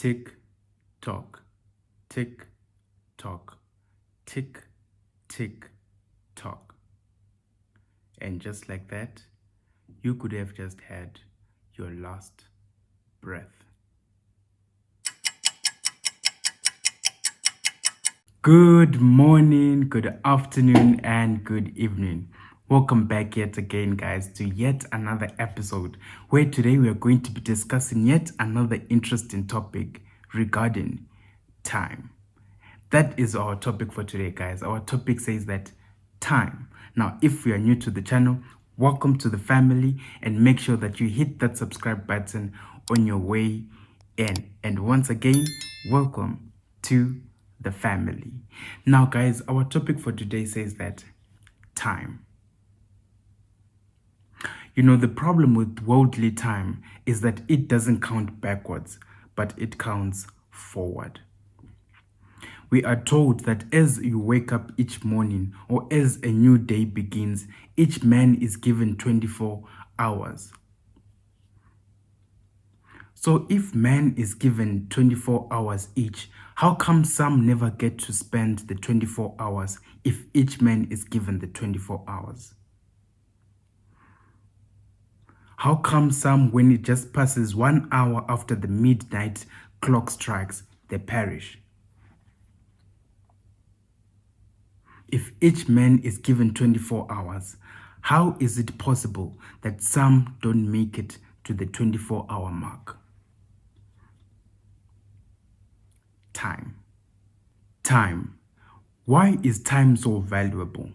Tick tock, tick tock, tick, tick tock. And just like that, you could have just had your last breath. Good morning, good afternoon, and good evening. Welcome back yet again, guys, to yet another episode where today we are going to be discussing yet another interesting topic regarding time. That is our topic for today, guys. Our topic says that time. Now, if you are new to the channel, welcome to the family and make sure that you hit that subscribe button on your way in. And once again, welcome to the family. Now, guys, our topic for today says that time. You know, the problem with worldly time is that it doesn't count backwards, but it counts forward. We are told that as you wake up each morning or as a new day begins, each man is given 24 hours. So if man is given 24 hours each, how come some never get to spend the 24 hours if each man is given the 24 hours? How come some, when it just passes 1 hour after the midnight clock strikes, they perish? If each man is given 24 hours, how is it possible that some don't make it to the 24-hour mark? Time. Time. Why is time so valuable?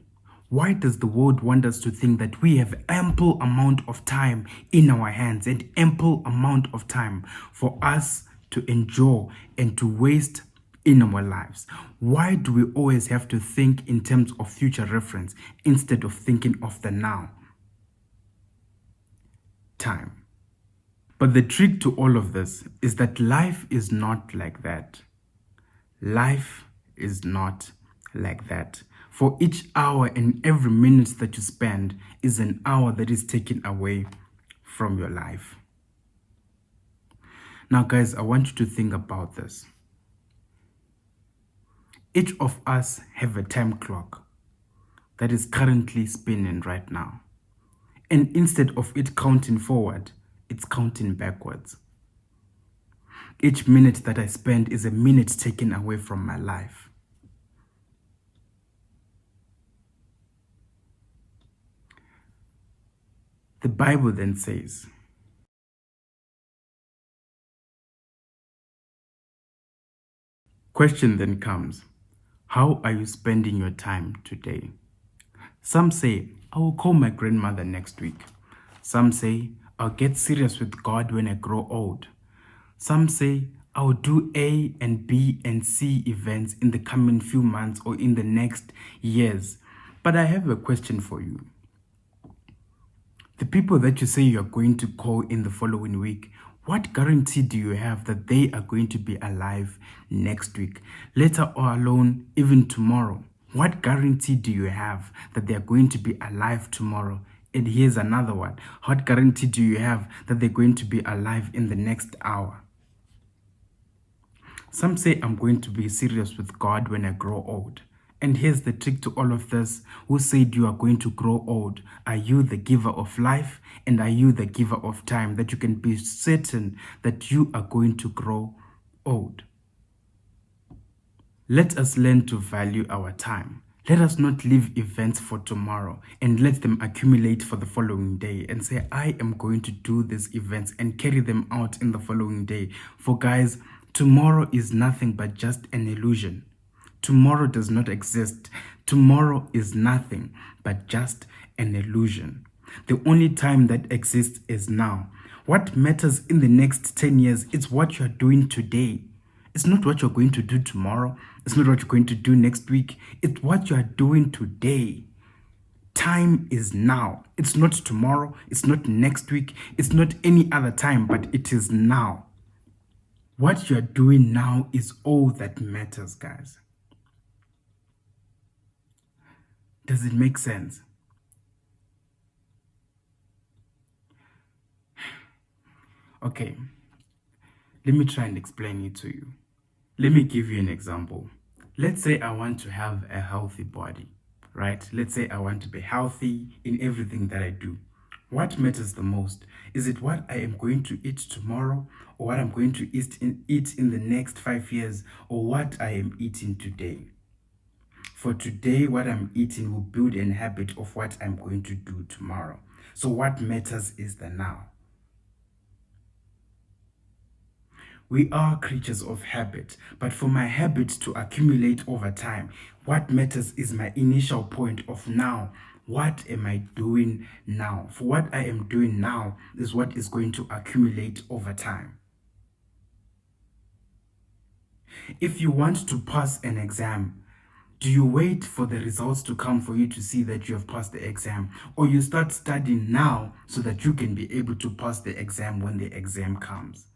Why does the world want us to think that we have ample amount of time in our hands and ample amount of time for us to enjoy and to waste in our lives? Why do we always have to think in terms of future reference instead of thinking of the now? Time. But the trick to all of this is that life is not like that. Life is not like that. For each hour and every minute that you spend is an hour that is taken away from your life. Now, guys, I want you to think about this. Each of us have a time clock that is currently spinning right now. And instead of it counting forward, it's counting backwards. Each minute that I spend is a minute taken away from my life. The Bible then says, question then comes, how are you spending your time today? Some say, I will call my grandmother next week. Some say, I'll get serious with God when I grow old. Some say, I will do A and B and C events in the coming few months or in the next years. But I have a question for you. The people that you say you are going to call in the following week, what guarantee do you have that they are going to be alive next week, later or alone, even tomorrow? What guarantee do you have that they are going to be alive tomorrow? And here's another one. What guarantee do you have that they're going to be alive in the next hour? Some say I'm going to be serious with God when I grow old. And here's the trick to all of this. Who said you are going to grow old? Are you the giver of life? And are you the giver of time that you can be certain that you are going to grow old? Let us learn to value our time. Let us not leave events for tomorrow and let them accumulate for the following day and say, I am going to do these events and carry them out in the following day. For guys, tomorrow is nothing but just an illusion. Tomorrow does not exist. Tomorrow is nothing but just an illusion. The only time that exists is now. What matters in the next 10 years is what you're doing today. It's not what you're going to do tomorrow. It's not what you're going to do next week. It's what you're doing today. Time is now. It's not tomorrow. It's not next week. It's not any other time, but it is now. What you're doing now is all that matters, guys. Does it make sense? Okay. Let me try and explain it to you. Let me give you an example. Let's say I want to have a healthy body, right? Let's say I want to be healthy in everything that I do. What matters the most? Is it what I am going to eat tomorrow, or what I'm going to eat in the next 5 years, or what I am eating today? For today, what I'm eating will build a habit of what I'm going to do tomorrow. So what matters is the now. We are creatures of habit, but for my habit to accumulate over time, what matters is my initial point of now. What am I doing now? For what I am doing now is what is going to accumulate over time. If you want to pass an exam, do you wait for the results to come for you to see that you have passed the exam? Or you start studying now so that you can be able to pass the exam when the exam comes?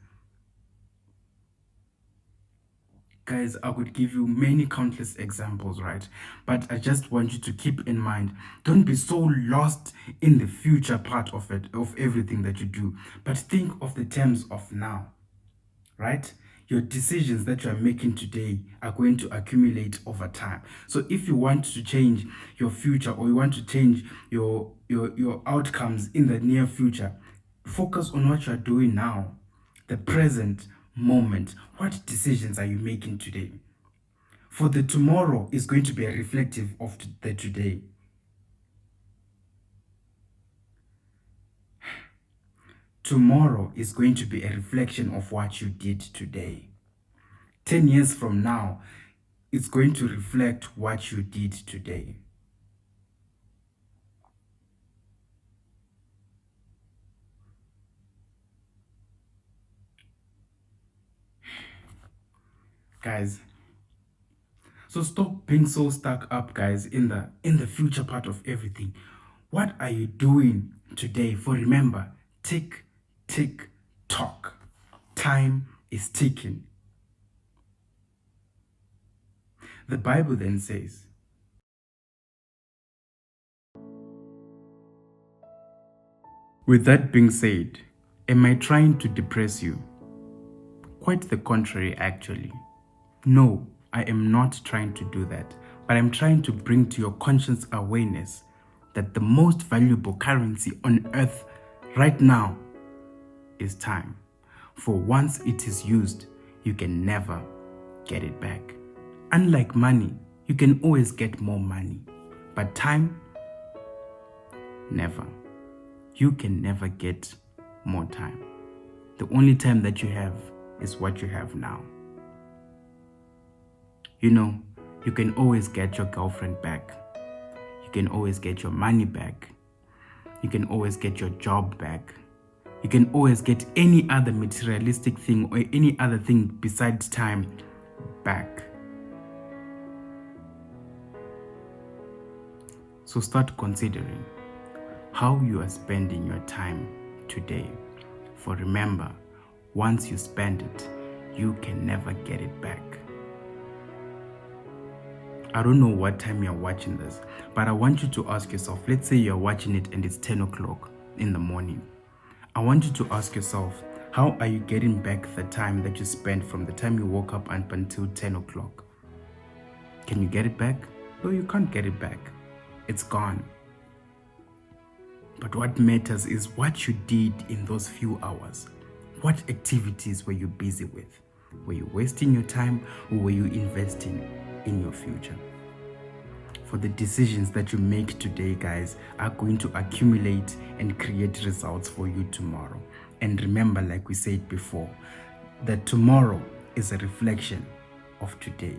Guys, I could give you many countless examples, right? But I just want you to keep in mind, don't be so lost in the future part of it, of everything that you do, but think of the terms of now, right? Your decisions that you are making today are going to accumulate over time. So if you want to change your future, or you want to change your outcomes in the near future, focus on what you are doing now, the present moment. What decisions are you making today? For the tomorrow is going to be a reflective of the today. Tomorrow is going to be a reflection of what you did today. 10 years from now, it's going to reflect what you did today. Guys, so stop being so stuck up, guys, in the future part of everything. What are you doing today? For remember, tick, tick, tock. Time is ticking. The Bible then says, with that being said, am I trying to depress you? Quite the contrary, actually. No, I am not trying to do that, but I'm trying to bring to your conscious awareness that the most valuable currency on earth right now is time. For once it is used, you can never get it back. Unlike money, you can always get more money, but time, never. You can never get more time. The only time that you have is what you have now. You know, you can always get your girlfriend back. You can always get your money back. You can always get your job back. You can always get any other materialistic thing or any other thing besides time back. So start considering how you are spending your time today. For remember, once you spend it, you can never get it back. I don't know what time you're watching this, but I want you to ask yourself, let's say you're watching it and it's 10 o'clock in the morning. I want you to ask yourself, how are you getting back the time that you spent from the time you woke up until 10 o'clock? Can you get it back? No, you can't get it back. It's gone. But what matters is what you did in those few hours. What activities were you busy with? Were you wasting your time, or were you investing in your future? For the decisions that you make today, guys, are going to accumulate and create results for you tomorrow. And remember, like we said before, that tomorrow is a reflection of today.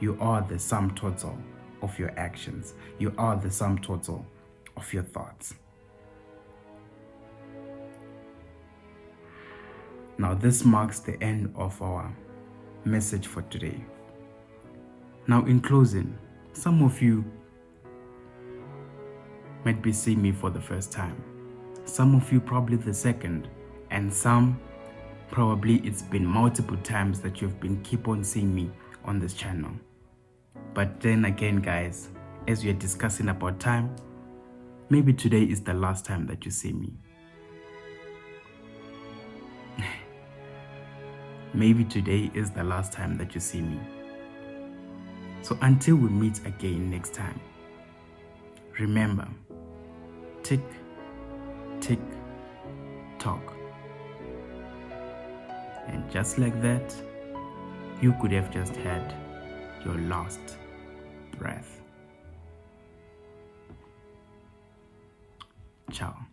You are the sum total of your actions. You are the sum total of your thoughts. Now, this marks the end of our message for today. Now, in closing, some of you might be seeing me for the first time. Some of you probably the second, and some probably it's been multiple times that you've been keep on seeing me on this channel. But then again, guys, as we are discussing about time, maybe today is the last time that you see me. maybe today is the last time that you see me. So until we meet again next time, remember, tick, tick, tock. And just like that, you could have just had your last breath. Ciao.